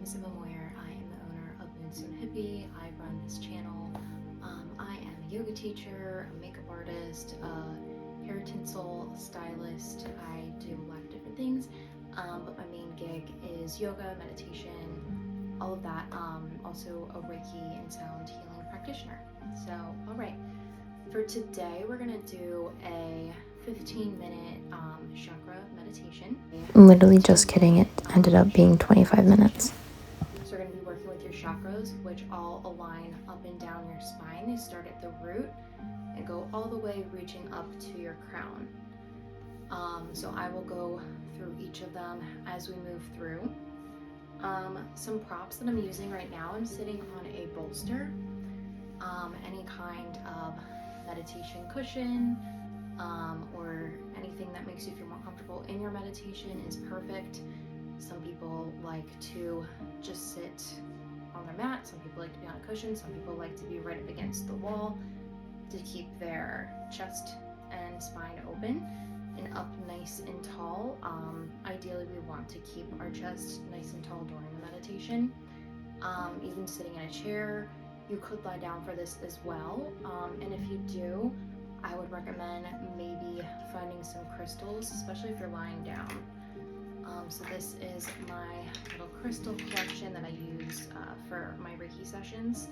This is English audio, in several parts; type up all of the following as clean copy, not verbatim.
is Emma Moyer. I am the owner of Moonstone Hippie. I run this channel. I am a yoga teacher, a makeup artist, a hair tinsel stylist. I do a lot of different things, but my main gig is yoga, meditation, all of that. Also a Reiki and sound healing practitioner. So, all right, for today we're gonna do a 15-minute chakra meditation. Literally just kidding, it ended up being 25 minutes. So we're going to be working with your chakras, which all align up and down your spine. They start at the root and go all the way reaching up to your crown. So I will go through each of them as we move through. Some props that I'm using right now, I'm sitting on a bolster. Any kind of meditation cushion, or anything that makes you feel more comfortable in your meditation is perfect. Some people like to just sit on their mat, some people like to be on a cushion, some people like to be right up against the wall to keep their chest and spine open and up nice and tall. Ideally we want to keep our chest nice and tall during the meditation. Even sitting in a chair, you could lie down for this as well, and if you do, I would recommend maybe finding some crystals, especially if you're lying down. So this is my little crystal collection that I use for my Reiki sessions.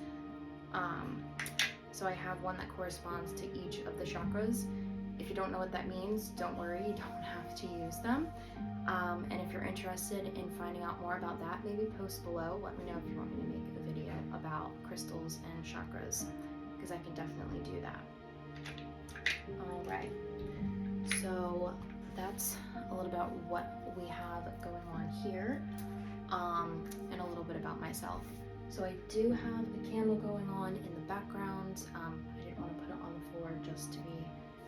So I have one that corresponds to each of the chakras. If you don't know what that means, don't worry, you don't have to use them. And if you're interested in finding out more about that, maybe post below. Let me know if you want me to make a video about crystals and chakras, because I can definitely do that. All right, so that's a little about what we have going on here, and a little bit about myself. So I do have a candle going on in the background. I didn't want to put it on the floor just to be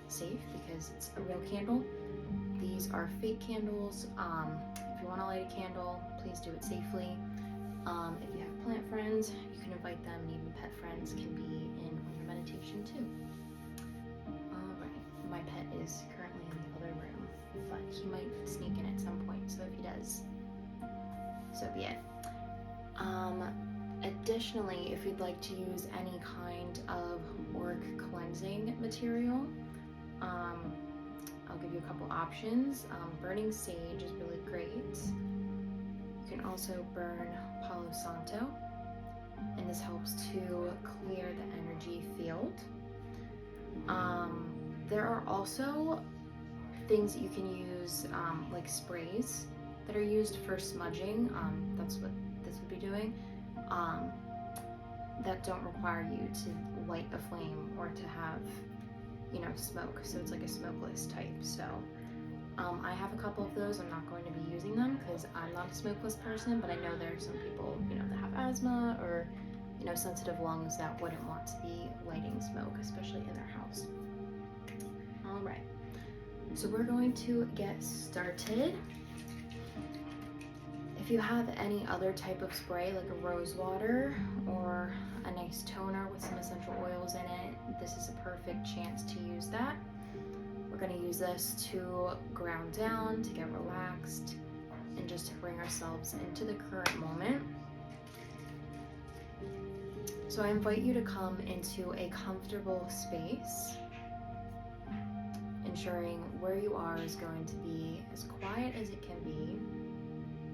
safe because it's a real candle. These are fake candles. If you want to light a candle, please do it safely. If you have plant friends, you can invite them, and even pet friends can be in on your meditation too. Alright, my pet is currently in the other room, but he might sneak in at some point, so if he does, so be it. Additionally, if you'd like to use any kind of auric cleansing material, I'll give you a couple options. Burning sage is really great. You can also burn Palo Santo, and this helps to clear the energy field. There are also things that you can use, like sprays that are used for smudging. That's what this would be doing. That don't require you to light a flame or to have, smoke. So it's like a smokeless type. So I have a couple of those. I'm not going to be using them because I'm not a smokeless person, but I know there are some people, that have asthma or, sensitive lungs that wouldn't want to be lighting smoke, especially in their house. All right, so we're going to get started. If you have any other type of spray, like a rose water or a nice toner with some essential oils in it, this is a perfect chance to use that. We're going to use this to ground down, to get relaxed, and just to bring ourselves into the current moment. So I invite you to come into a comfortable space, ensuring where you are is going to be as quiet as it can be,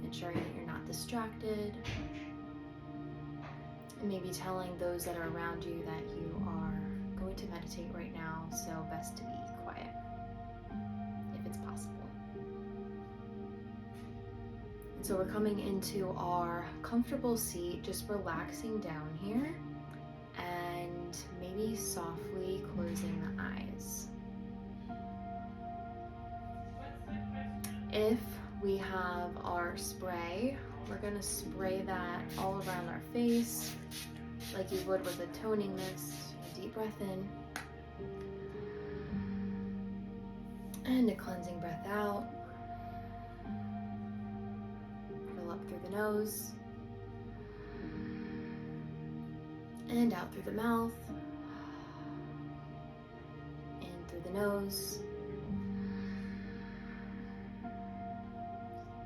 ensuring that you're not distracted, and maybe telling those that are around you that you are going to meditate right now, so best to be quiet, if it's possible. And so we're coming into our comfortable seat, just relaxing down here, and maybe softly closing the eyes. If we have our spray, we're going to spray that all around our face like you would with a toning mist. A deep breath in and a cleansing breath out. Fill up through the nose and out through the mouth, in through the nose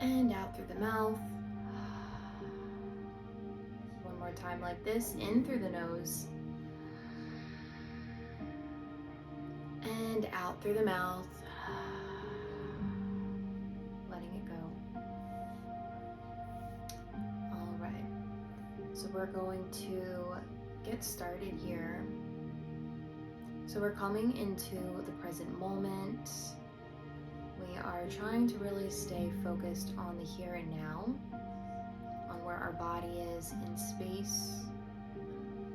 and out through the mouth, more time like this. In through the nose. And out through the mouth. Letting it go. All right. So we're going to get started here. So we're coming into the present moment. We are trying to really stay focused on the here and now, on where our body is in space,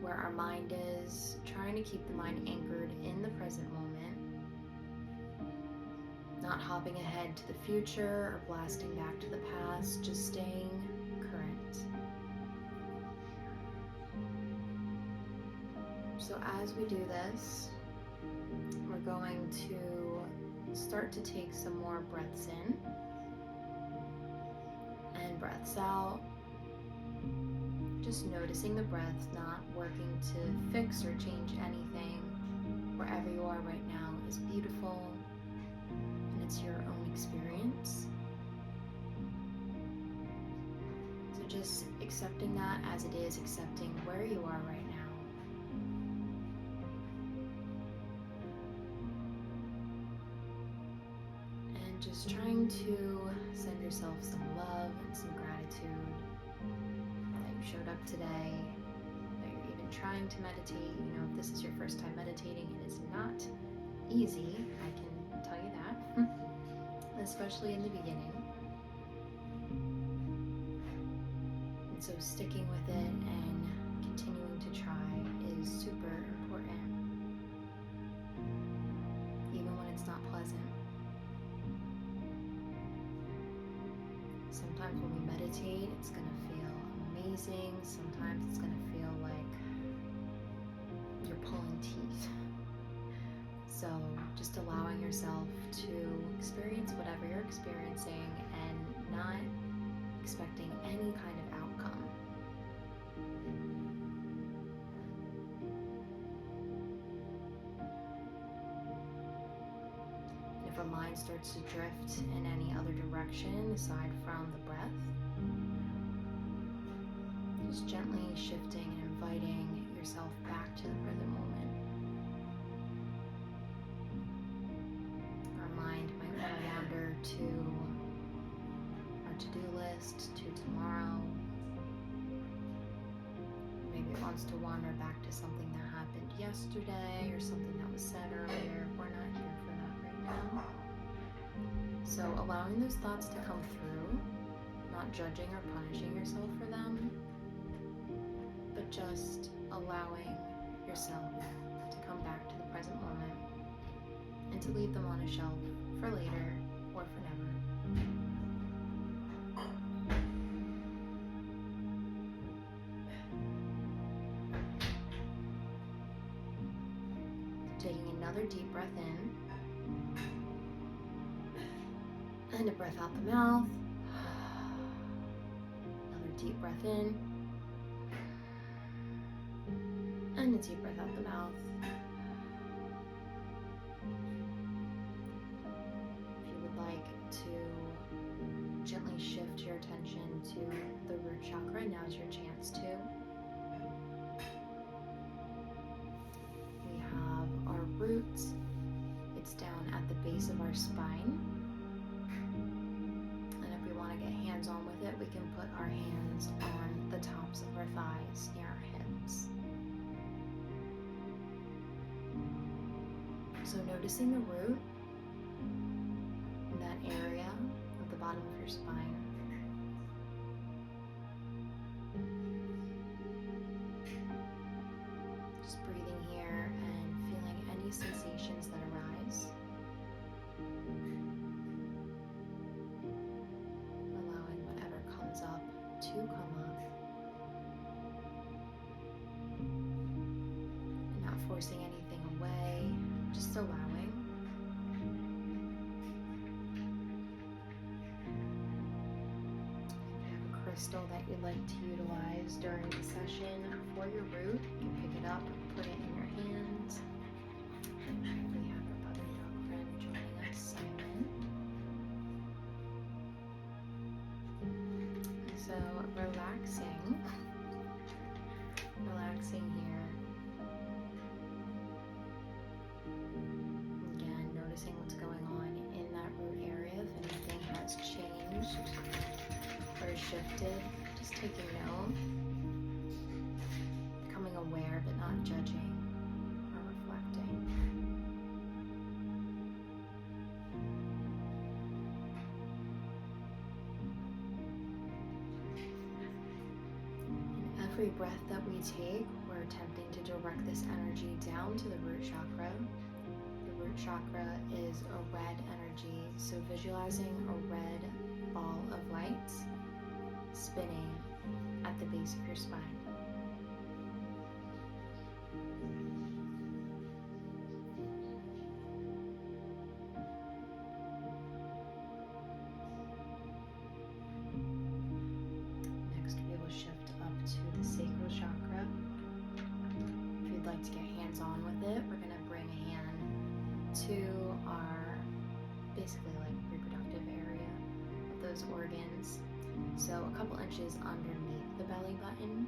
where our mind is, trying to keep the mind anchored in the present moment, not hopping ahead to the future or blasting back to the past, just staying current. So as we do this, we're going to start to take some more breaths in and breaths out. Just noticing the breath, not working to fix or change anything. Wherever you are right now is beautiful, and it's your own experience. So just accepting that as it is, accepting where you are right now. And just trying to send yourself some love and some gratitude that you showed up today, that you're even trying to meditate. You know, if this is your first time meditating, it is not easy, I can tell you that, especially in the beginning. And so sticking with it and continuing to try is super important, even when it's not pleasant. Sometimes when we meditate, it's going to feel amazing. Sometimes it's going to feel like you're pulling teeth. So just allowing yourself to experience whatever you're experiencing and not expecting any kind of outcome. And if our mind starts to drift in any other direction aside from the breath, just gently shifting and inviting yourself back to the present moment. Our mind might want to wander to our to-do list, to tomorrow. Maybe it wants to wander back to something that happened yesterday or something that was said earlier. We're not here for that right now. So allowing those thoughts to come through, not judging or punishing yourself for them, but just allowing yourself to come back to the present moment and to leave them on a shelf for later or for never. Taking another deep breath in and a breath out the mouth. Another deep breath in and a deep breath out the mouth. If you would like to gently shift your attention to the root chakra, now's your chance to. We have our roots. It's down at the base of our spine. And if we want to get hands-on with it, we can put our hands on the tops of our thighs near our hips. So noticing the root, that area of the bottom of your spine. Just breathing here and feeling any sensations that arise. Allowing whatever comes up to come up. And not forcing anything away, just allowing. Crystal that you'd like to utilize during the session for your root, you can pick it up, put it in your hands. We have our other dog friend joining us, Simon. So relaxing Relaxing here. Again, noticing what's going on in that root area. If anything has changed or shifted, just taking note. Becoming aware but not judging or reflecting. Every breath that we take, we're attempting to direct this energy down to the root chakra. The root chakra is a red energy, so visualizing a red ball of light spinning at the base of your spine. Next, we will shift up to the sacral chakra. If you'd like to get hands-on with it, we're going to bring a hand to our basically like reproductive area of those organs. So a couple inches underneath the belly button,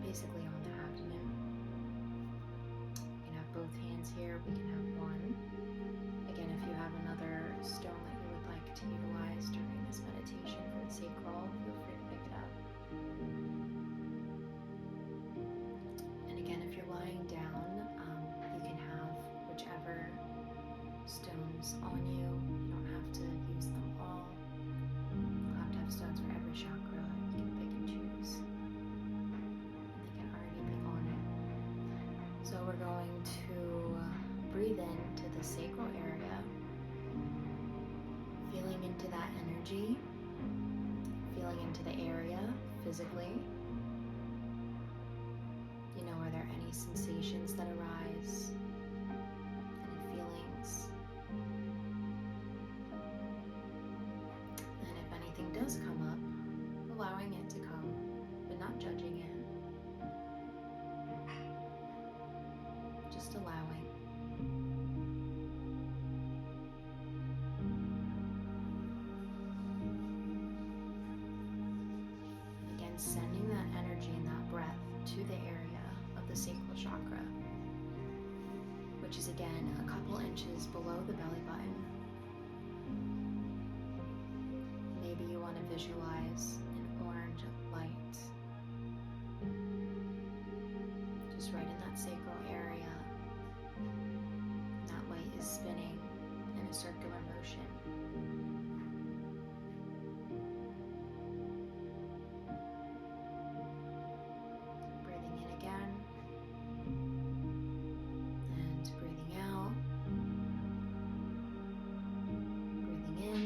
basically on the abdomen. We can have both hands here, we can have one. Again, if you have another stone that you would like to utilize during this meditation for the sacral, feel free to pick it up. And again, if you're lying down, you can have whichever stones on you. You don't have to use them all. You'll have to have stones for every chakra. You can pick and choose. And they can already be on it. So we're going to breathe into the sacral area, feeling into that energy, feeling into the area physically. You know, are there any sensations that arise? Any feelings? And if anything does come up, allowing it to come, but not judging it. Just allowing. Again, sending that energy and that breath to the area of the sacral chakra, which is again a couple inches below the belly button. Maybe you want to visualize an orange light just right in that sacral area. That light is spinning in a circular motion. Breathing in again and breathing out. Breathing in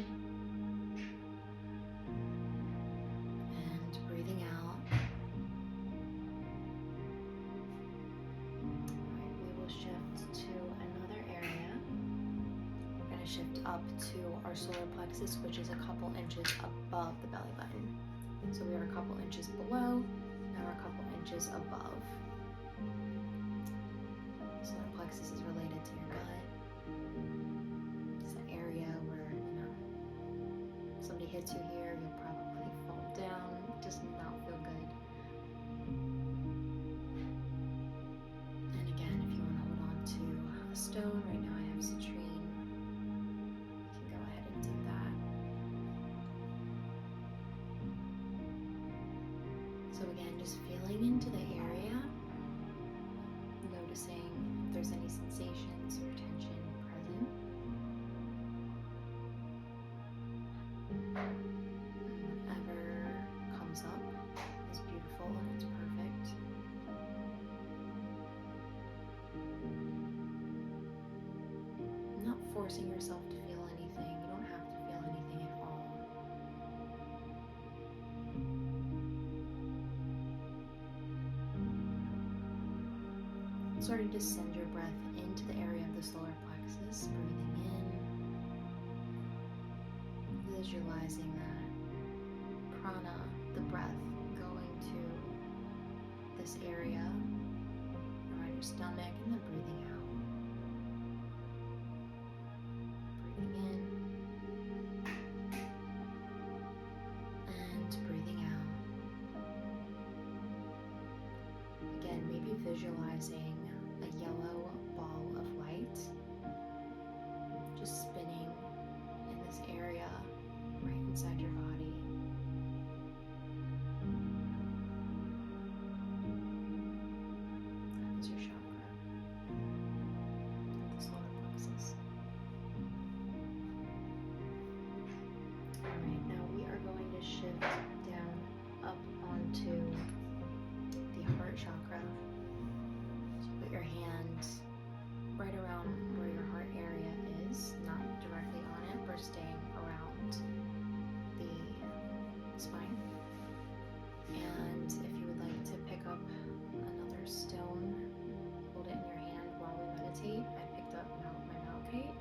and breathing out. Alright, we will shift to another area. We're going to shift up to our solar plexus, which is a couple inches above the belly button. So we are a couple inches below, now we're a couple inches above. Solar plexus is related to your gut. It's the area where, somebody hits you here, you'll probably fall down, just not feel good. And again, if you want to hold on to a stone, right now I have citrine, you can go ahead and do that. So again, just feeling into the area, noticing if there's any sensations or tension present. Whatever comes up is beautiful and it's perfect. Not forcing yourself to feel anything. You don't have to feel anything at all. Starting to send your breath into the area of the solar plexus, breathing in, visualizing that prana, the breath, going to this area around your stomach, and then breathing out. Breathing in and breathing out. meditate, I picked up my malachite.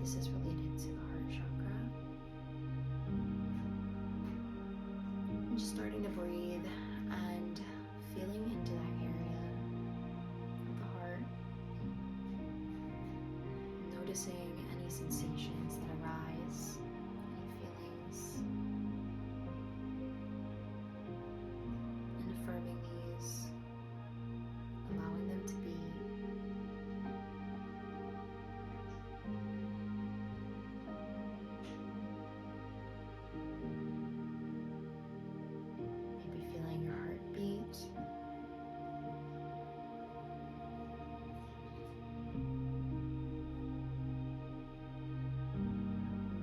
This is related to the heart chakra. I'm just starting to breathe and feeling into that area of the heart, noticing any sensations that arise, any feelings, and affirming these, allowing them to be. Maybe feeling your heartbeat.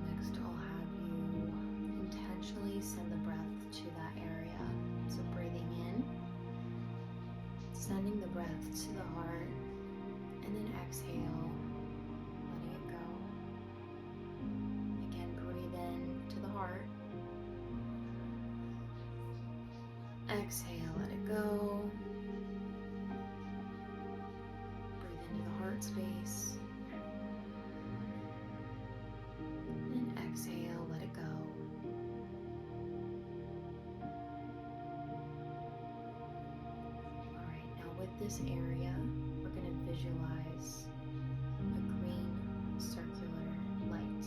Next, I'll have you intentionally send the breath to that area. So breathing in, sending the breath to the heart, and then exhale, letting it go. Again, breathe in to the heart. Exhale, let it go. Breathe into the heart space. And exhale, let it go. Alright, now with this area, we're going to visualize a green circular light.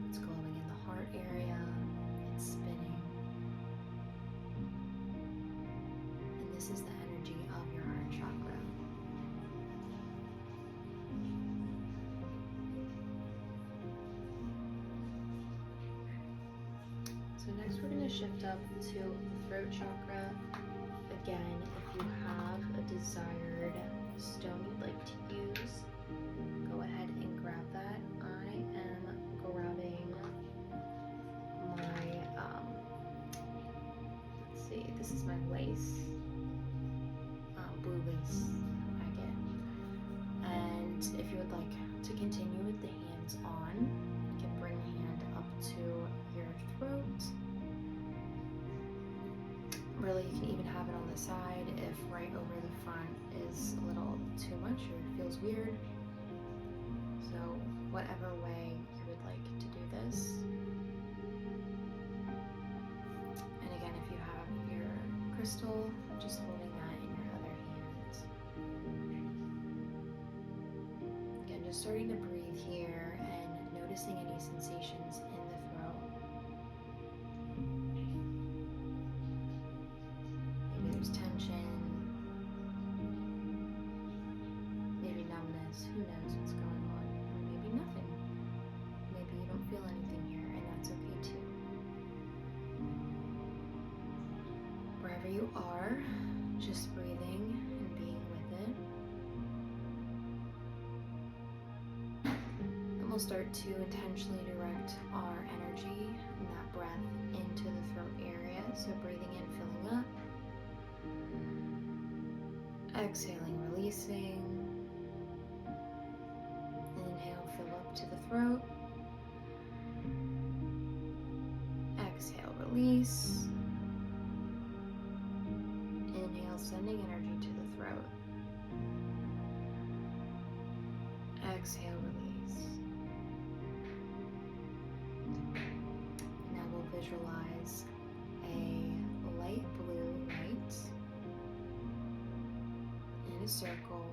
It's glowing in the heart area, it's spinning. And this is the energy of your heart chakra. So next we're going to shift up to the throat chakra. Again, if you have a desired stone you'd like to use, go ahead and grab that. I am grabbing my, let's see, this is my lace, blue lace packet. And if you would like to continue with the hands on, you can bring the hand up to your throat. Really, you can even have it on the side if right over the front is a little too much or feels weird. So whatever way you would like to do this. And again, if you have your crystal, just holding that in your other hand. Again, just starting to breathe here and noticing any sensations in the throat. Maybe there's tension, maybe numbness, who knows what's going on, or maybe nothing. Maybe you don't feel anything here, and that's okay too. Wherever you are, just breathing and being with it. And we'll start to intentionally direct our energy and that breath into the throat area. So breathing in, filling up. Exhaling, releasing. Inhale, fill up to the throat. Exhale, release. Inhale, sending energy to the throat. Exhale, release. Now we'll visualize a light blue light in a circle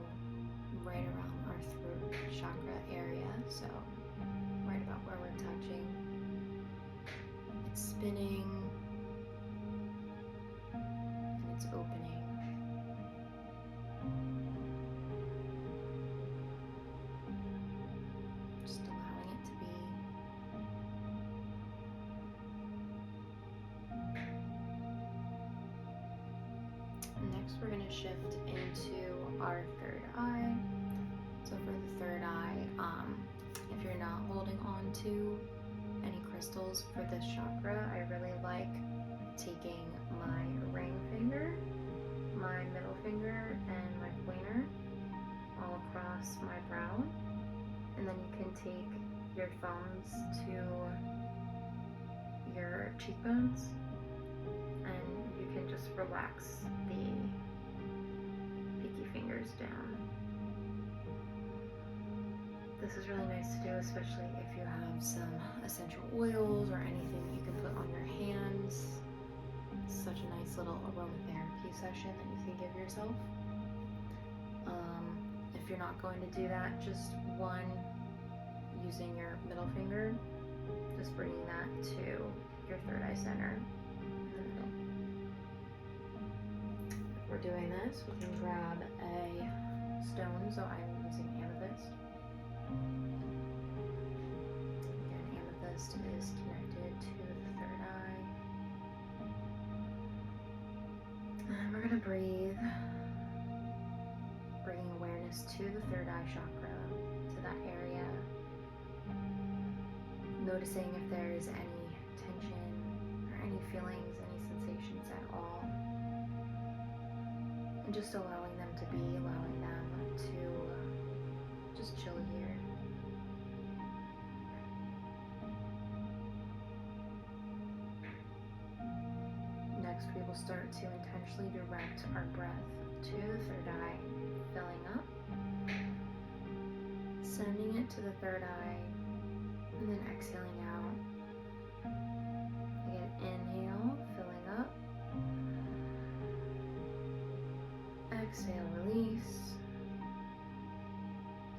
right around our throat chakra area, so right about where we're touching. It's spinning and it's opening. Just allowing it to be. Next, we're going to shift into our third eye. So for the third eye, if you're not holding on to any crystals for this chakra, I really like taking my ring finger, my middle finger, and my pointer all across my brow. And then you can take your thumbs to your cheekbones, and you can just relax the pinky fingers down. This is really nice to do, especially if you have some essential oils or anything that you can put on your hands. It's such a nice little aromatherapy session that you can give yourself. If you're not going to do that, just one, using your middle finger, just bringing that to your third eye center in the middle. If we're doing this, we can grab a stone, so I'm using amethyst. Again, amethyst is connected to the third eye. And we're going to breathe, bringing awareness to the third eye chakra, to that area. Noticing if there's any tension or any feelings, any sensations at all. And just allowing them to be, allowing them to just chill here. Next, we will start to intentionally direct our breath to the third eye, filling up, sending it to the third eye, and then exhaling out. Again, inhale, filling up. Exhale, release.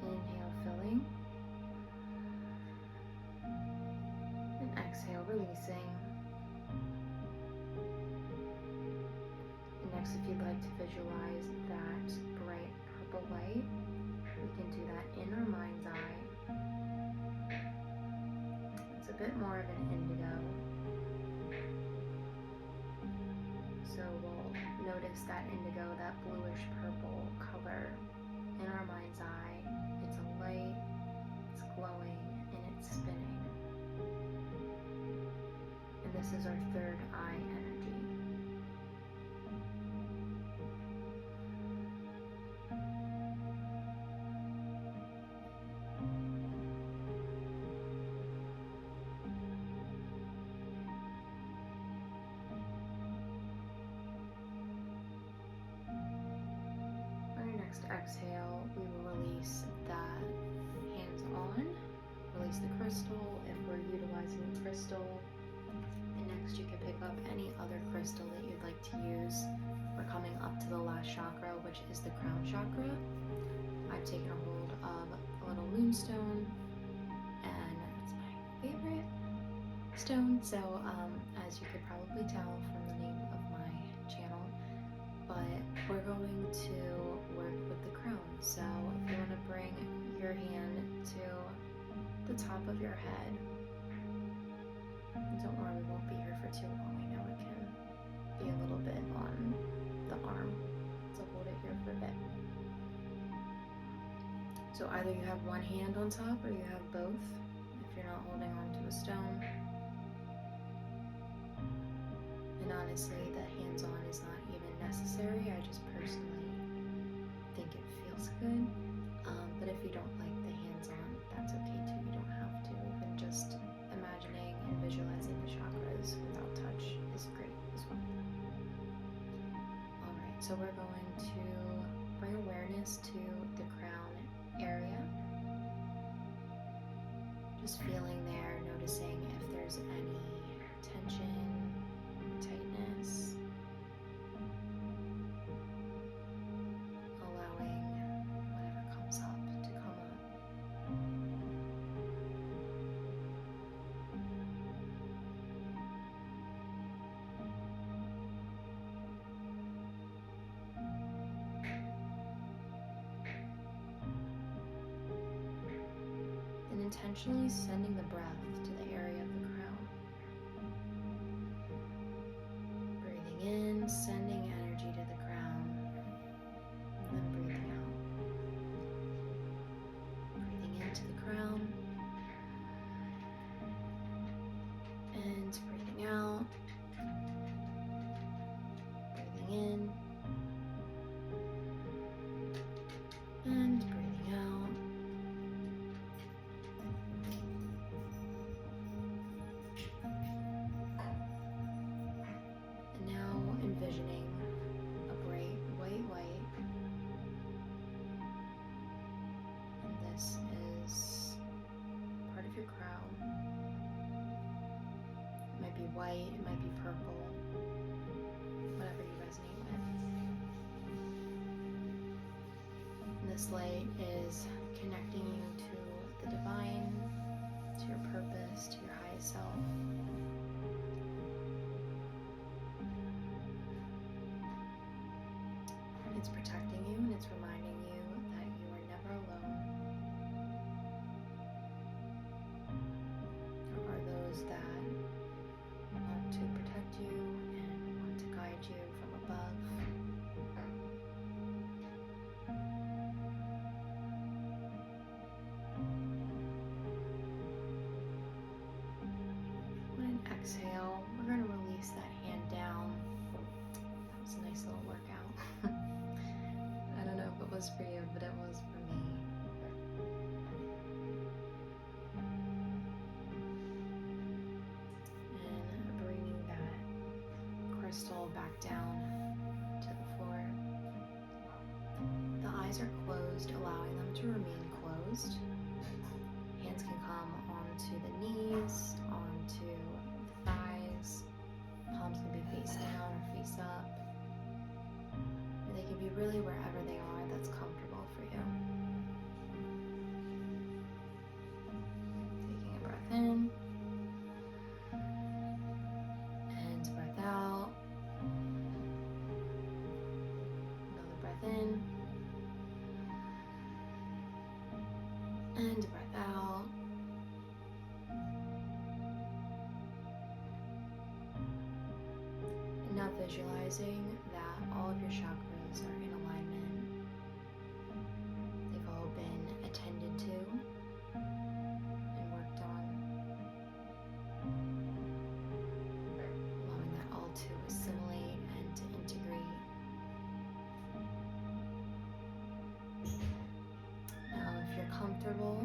Inhale, filling. And exhale, releasing. And next, if you'd like to visualize that bright purple light, we can do that in our mind's eye. It's a bit more of an indigo. So we'll notice that indigo, that bluish purple color in our mind's eye. It's a light, it's glowing, and it's spinning. And this is our third eye energy. Exhale, we will release that hands-on, release the crystal if we're utilizing the crystal. And next you can pick up any other crystal that you'd like to use. We're coming up to the last chakra, which is the crown chakra. I've taken a hold of a little moonstone, and that's my favorite stone. So as you could probably tell from the name of my channel, but we're going to work with the crown. So if you want to bring your hand to the top of your head, don't worry, we won't be here for too long. I know it can be a little bit on the arm, so hold it here for a bit. So either you have one hand on top or you have both if you're not holding on to a stone. And honestly, the hands-on is not even necessary. I just personally think it feels good. But if you don't like the hands-on, that's okay too. You don't have to. Even just imagining and visualizing the chakras without touch is great as well. Alright, so we're going to bring awareness to the crown area. Just feeling there, noticing if there's any tension, tightness, allowing whatever comes up to come up. And intentionally sending the breath to the area of the crown. Breathing in, sending energy to the crown, and then breathing out. Breathing into the crown, and breathing out. Breathing in, and breathing out. And now envisioning white, it might be purple, whatever you resonate with. And this light is connecting you to the divine, to your purpose, to your highest self. It's protecting you and it's reminding you that you are never alone. There are those that want to protect you and want to guide you from above. On an exhale, we're going to release that hand down. That was a nice little workout. I don't know if it was for you, but it was for me. And bringing that crystal back down to the floor. The eyes are closed, allowing them to remain closed. Hands can come onto the knees, onto the thighs. Palms can be face down or face up. And they can be really wherever they are that's comfortable for you. Taking a breath in. And breath out. Another breath in. And breath out. And now visualizing that all of your chakras are in alignment. They've all been attended to and worked on. Allowing that all to assimilate and to integrate. Now if you're comfortable,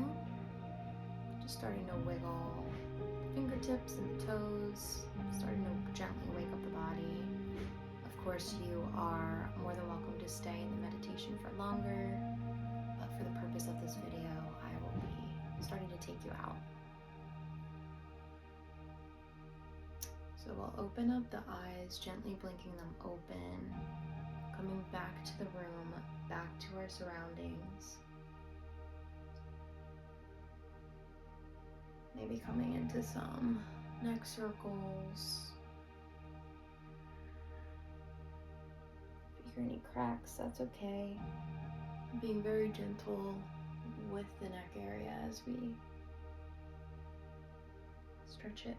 just starting to wiggle the fingertips and the toes, starting to gently wake up the body. Of course, you are more than welcome to stay in the meditation for longer, but for the purpose of this video, I will be starting to take you out. So we'll open up the eyes, gently blinking them open, coming back to the room, back to our surroundings. Maybe coming into some neck circles. If you hear any cracks, that's okay. Being very gentle with the neck area as we stretch it.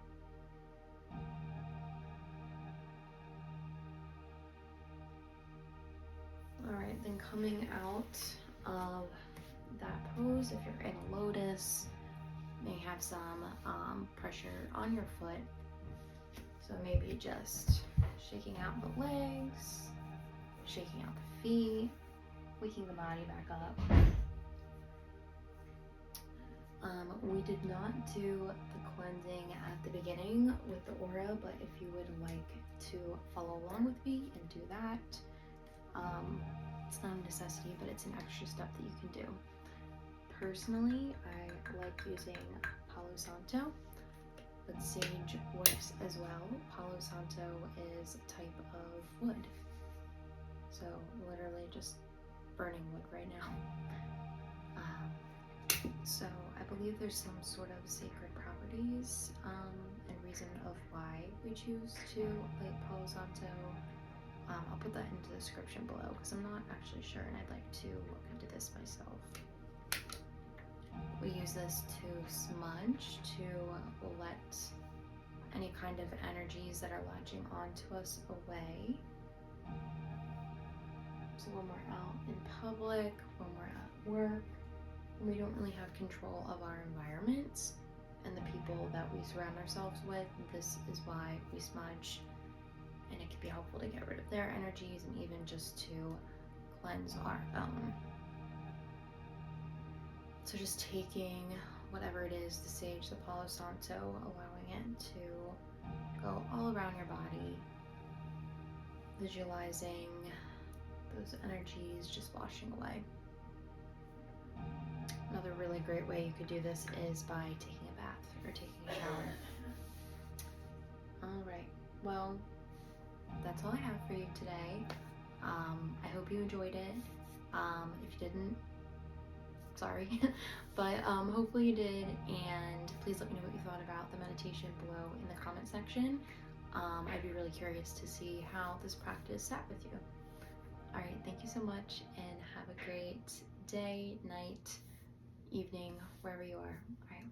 Alright, then coming out of that pose, if you're in a lotus, you may have some pressure on your foot. So maybe just shaking out the legs, shaking out the feet, waking the body back up. We did not do the cleansing at the beginning with the aura, but if you would like to follow along with me and do that, it's not a necessity, but it's an extra step that you can do. Personally, I like using Palo Santo, but sage works as well. Palo Santo is a type of wood, so literally just burning wood right now. So I believe there's some sort of sacred properties and reason of why we choose to light Palo Santo. I'll put that into the description below because I'm not actually sure and I'd like to look into this myself. We use this to smudge, to let any kind of energies that are latching onto us away. So when we're out in public, when we're at work, when we don't really have control of our environments and the people that we surround ourselves with, this is why we smudge. And it can be helpful to get rid of their energies and even just to cleanse our own. So just taking whatever it is, the sage, the Palo Santo, allowing it to go all around your body, visualizing those energies just washing away. Another really great way you could do this is by taking a bath or taking a shower. All right. Well, that's all I have for you today. I hope you enjoyed it. If you didn't, sorry, but hopefully you did, and please let me know what you thought about the meditation below in the comment section. I'd be really curious to see how this practice sat with you. All right, thank you so much, and have a great day, night, evening, wherever you are. All right.